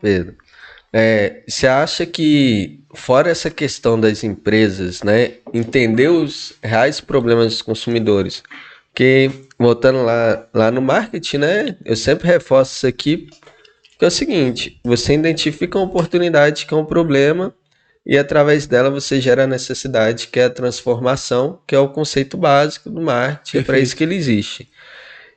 Pedro. Você acha que, fora essa questão das empresas, né, entender os reais problemas dos consumidores, porque, voltando lá no marketing, né, eu sempre reforço isso aqui, que é o seguinte, você identifica uma oportunidade que é um problema e através dela você gera a necessidade, que é a transformação, que é o conceito básico do marketing, é para isso que ele existe.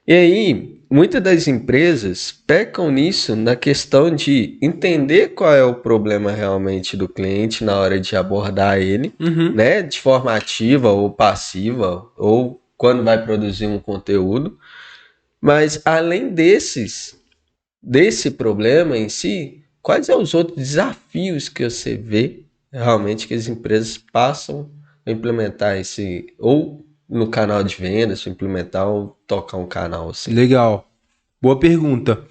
E aí, muitas das empresas pecam nisso na questão de entender qual é o problema realmente do cliente na hora de abordar ele, né, de forma ativa ou passiva, ou quando vai produzir um conteúdo. Mas além desse problema em si, quais são os outros desafios que você vê realmente que as empresas passam a implementar esse, ou no canal de vendas, implementar ou tocar um canal assim? Legal. Boa pergunta.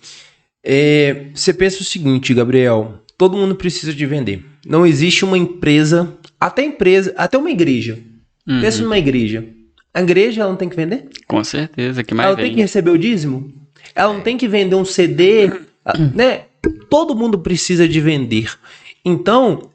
Você pensa o seguinte, Gabriel, todo mundo precisa de vender. Não existe uma empresa, até uma igreja. Pensa numa igreja. A igreja, ela não tem que vender? Com certeza, que mais ela tem que receber o dízimo? Ela não tem que vender um CD, né? Todo mundo precisa de vender. Então,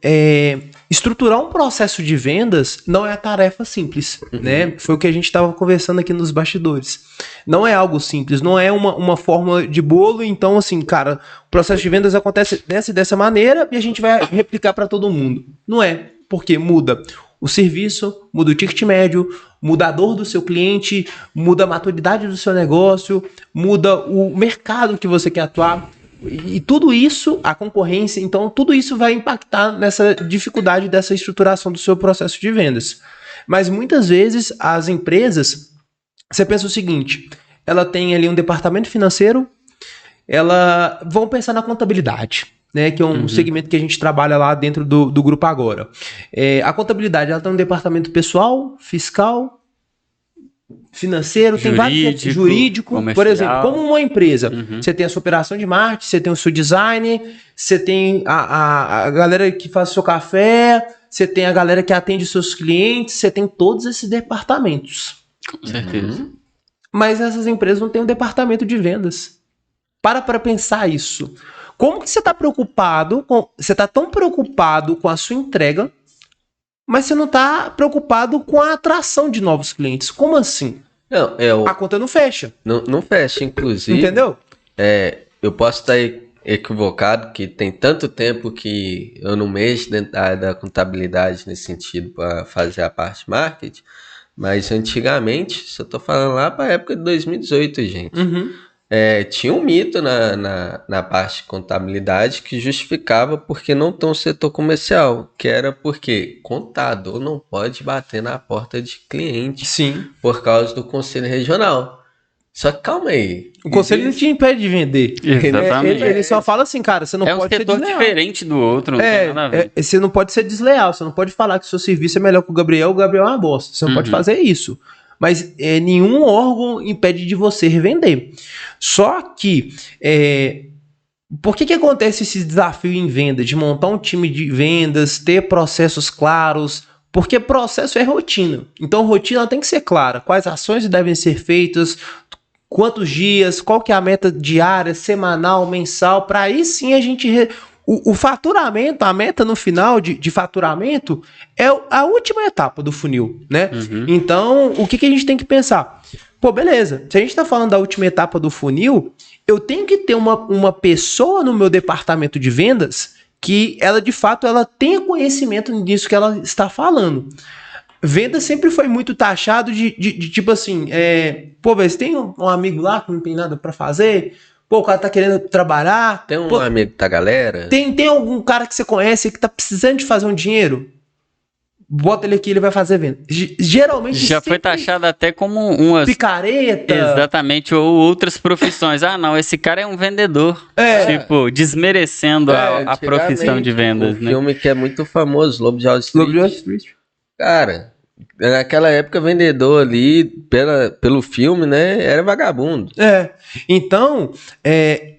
estruturar um processo de vendas não é a tarefa simples, né? Foi o que a gente estava conversando aqui nos bastidores. Não é algo simples, não é uma fórmula de bolo. Então, assim, cara, o processo de vendas acontece dessa maneira e a gente vai replicar para todo mundo. Não é, porque muda o serviço, muda o ticket médio, muda a dor do seu cliente, muda a maturidade do seu negócio, muda o mercado que você quer atuar. E tudo isso, a concorrência, então tudo isso vai impactar nessa dificuldade dessa estruturação do seu processo de vendas. Mas muitas vezes as empresas, você pensa o seguinte, ela tem ali um departamento financeiro, vão pensar na contabilidade, né, que é um segmento que a gente trabalha lá dentro do grupo agora. A contabilidade, ela tem um departamento pessoal, fiscal, financeiro, tem vários jurídico, comercial. Por exemplo, como uma empresa, você tem a sua operação de marketing, você tem o seu design, você tem a galera que faz o seu café, você tem a galera que atende os seus clientes, você tem todos esses departamentos. Com certeza. Mas essas empresas não têm um departamento de vendas. Para pensar isso. Como que você está preocupado você está tão preocupado com a sua entrega, mas você não está preocupado com a atração de novos clientes? Como assim? Não, a conta não fecha. Não fecha, inclusive. Entendeu? Eu posso estar equivocado, que tem tanto tempo que eu não mexo dentro da área da contabilidade nesse sentido para fazer a parte de marketing, mas antigamente, se eu estou falando lá para a época de 2018, gente, tinha um mito na parte de contabilidade que justificava porque não tem um setor comercial, que era porque contador não pode bater na porta de cliente. Sim. Por causa do conselho regional. Só que calma aí. O conselho não te impede de vender. Exatamente. Ele só fala assim, cara, você não pode ser desleal. É um setor diferente do outro, não tem nada a ver. Você não pode ser desleal, você não pode falar que o seu serviço é melhor que o Gabriel é uma bosta. Você não pode fazer isso. Mas nenhum órgão impede de você revender. Só que, por que acontece esse desafio em venda? De montar um time de vendas, ter processos claros. Porque processo é rotina. Então, rotina tem que ser clara. Quais ações devem ser feitas, quantos dias, qual que é a meta diária, semanal, mensal. Para aí sim a gente... O faturamento, a meta no final de faturamento é a última etapa do funil, né? Então, o que a gente tem que pensar? Pô, beleza, se a gente está falando da última etapa do funil, eu tenho que ter uma pessoa no meu departamento de vendas que ela, de fato, ela tenha conhecimento nisso que ela está falando. Venda sempre foi muito taxado de tipo assim, pô, você tem um amigo lá que não tem nada para fazer... Pô, o cara tá querendo trabalhar. Tem um amigo da galera? Tem algum cara que você conhece que tá precisando de fazer um dinheiro? Bota ele aqui, ele vai fazer venda. Geralmente... Já foi taxado até como umas... picareta. Exatamente, ou outras profissões. Ah, não, esse cara é um vendedor. Tipo, desmerecendo a profissão de vendas, né? Um filme que é muito famoso, Lobo de Wall Street. Cara... Naquela época, vendedor ali, pelo filme, né, era vagabundo. Então,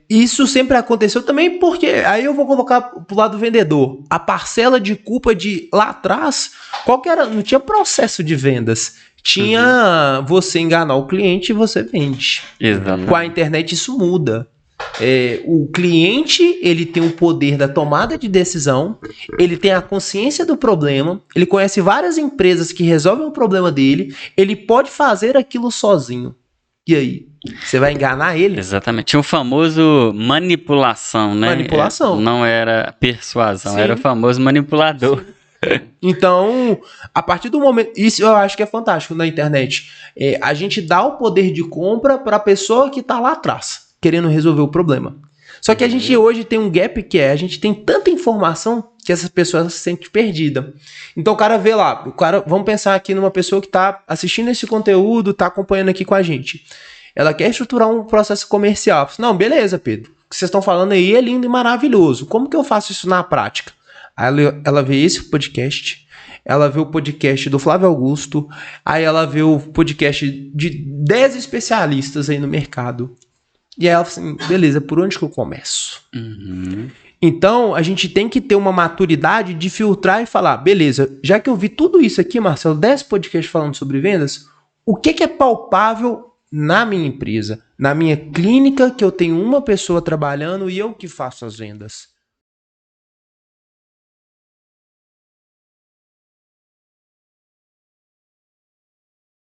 isso sempre aconteceu também porque, aí eu vou colocar pro lado do vendedor, a parcela de culpa de lá atrás, qual que era? Não tinha processo de vendas. Tinha você enganar o cliente e você vende. Exatamente. Com a internet isso muda. O cliente, ele tem o poder da tomada de decisão, ele tem a consciência do problema, ele conhece várias empresas que resolvem o problema dele, ele pode fazer aquilo sozinho. E aí? Você vai enganar ele? Exatamente. Tinha o famoso manipulação, né? Manipulação. Não era persuasão, Sim. era o famoso manipulador. Sim. Então, a partir do momento... Isso eu acho que é fantástico na internet. A gente dá o poder de compra para a pessoa que está lá atrás, querendo resolver o problema. Só que a gente hoje tem um gap que a gente tem tanta informação que essa pessoa se sente perdida. Então o cara vê lá, vamos pensar aqui numa pessoa que está assistindo esse conteúdo, está acompanhando aqui com a gente. Ela quer estruturar um processo comercial. Não, beleza, Pedro. O que vocês estão falando aí é lindo e maravilhoso. Como que eu faço isso na prática? Aí ela vê esse podcast, ela vê o podcast do Flávio Augusto, aí ela vê o podcast de 10 especialistas aí no mercado. E aí ela fala assim, beleza, por onde que eu começo? Então, a gente tem que ter uma maturidade de filtrar e falar, beleza, já que eu vi tudo isso aqui, Marcelo, 10 podcasts falando sobre vendas, o que é palpável na minha empresa, na minha clínica, que eu tenho uma pessoa trabalhando e eu que faço as vendas?